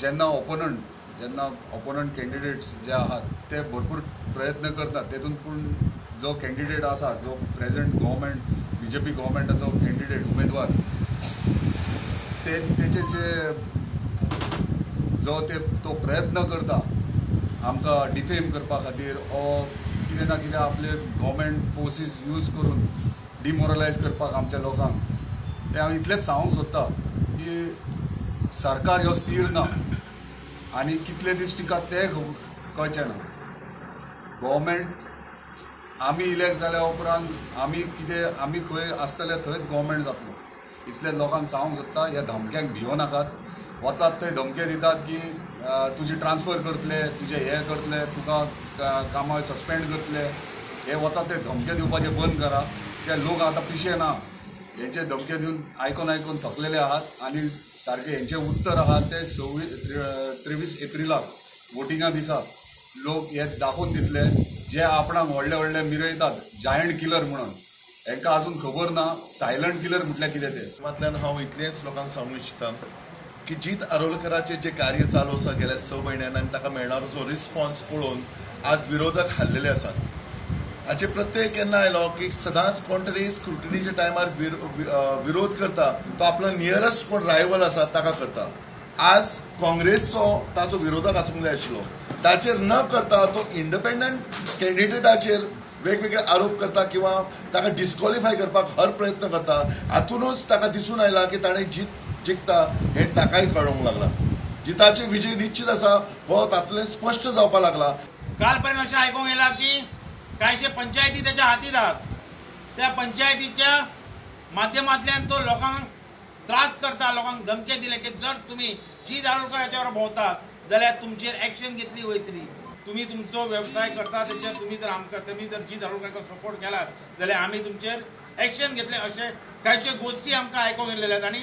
जेन्ना opponent candidates जे आहात ते भरपूर प्रयत्न करतात तेतून पूण जो कॅन्डिडेट आसा जो प्रेझेंट गव्हर्मेंट BJP गव्हर्मेंटाचो कॅन्डिडेट उमेदवार तेचे जे तो प्रयत्न करता आमकां डिफेम करपा खातीर ओ कितें ना कितें आपले गव्हर्मेंट फोर्सीस यूज करून डिमोरलायज करपाक आमच्या लोकांक ते हांव इतलेंच सांगूंक सोदता की सरकार ह्यो स्थिर ना आनी कितले दीस टिकात ते कळचें ना. गव्हर्मेंट आमी इलेक्ट जाल्या उपरांत आमी खंय आसतले थंयच गव्हर्मेंट जातलो इतले लोकांक सांगूंक सोदता. ह्या धमक्यांक भिवो नाकात. वचात थंय धमके दितात की तुजी ट्रान्सफर करतले तुजे हे करतले तुका कामार सस्पेंड करतले हे वचात ते धमके दिवपाचे बंद करा. ते लोक आतां पिशे ना हेंचे धमके दिवन आयकून थकलेले आहात आनी सारके हेंचे उत्तर आहात ते 23 एप्रिलाक वोटिंगा दिसा लोक हे दाखोवन दितले जे आपणाक व्हडले मिरयतात जायंट किलर म्हणून हेंकां आजून खबर ना सायलंट किलर म्हटल्यार कितें ते. मातल्यान हांव इतलेंच लोकांक सांगूंक इच्छिता की जीत आरोलकराचें जे कार्य चालू आसा गेल्या 6 म्हयन्यान आनी ताका मेळणारो जो रिस्पॉन्स पळोवन आज विरोधक हाल्लेले आसात. हाचे प्रत्येक केन्ना आयलो की सदांच कोण तरी स्क्रुटिनीच्या टायमार विरोध करता तो आपलो नियरस्ट कोण रायवल आसा ताका करता. आज काँग्रेसचो ताचो विरोधक आसूंक जाय आशिल्लो ताचेर न करता तो इंडिपेंडंट कॅन्डिडेटाचेर वेगवेगळे आरोप करता किंवा ताका डिस्क्वॉलिफाय करपाक हर प्रयत्न करता. हातूनच ताका दिसून आयला की ताणें जिखता हें ताकाय कळोंक लागला. जिताची विजय निश्चित आसा हो तातूंतल्यान स्पश्ट जावपाक लागला. काल पर्यंत अशें आयकूंक येयलां की कांयशे पंचायती त्याच्या हातीत आहात. त्या पंचायतीच्या माध्यमांतल्यान तो लोकांक त्रास करता लोकांक धमके दिले की जर तुम्ही जी आरोलकर हाच्या बरोबर भोंवता जाल्यार तुमचेर एक्शन घेतली वयतली. तुम्ही तुमचो व्यवसाय करता त्याच्यात तुम्ही जर जी आरोलकरांका सपोर्ट केला जाल्यार आमी तुमचेर एक्शन घेतले अशे कांयशे गोष्टी आमकां आयकूंक येयलेले आहेत. आनी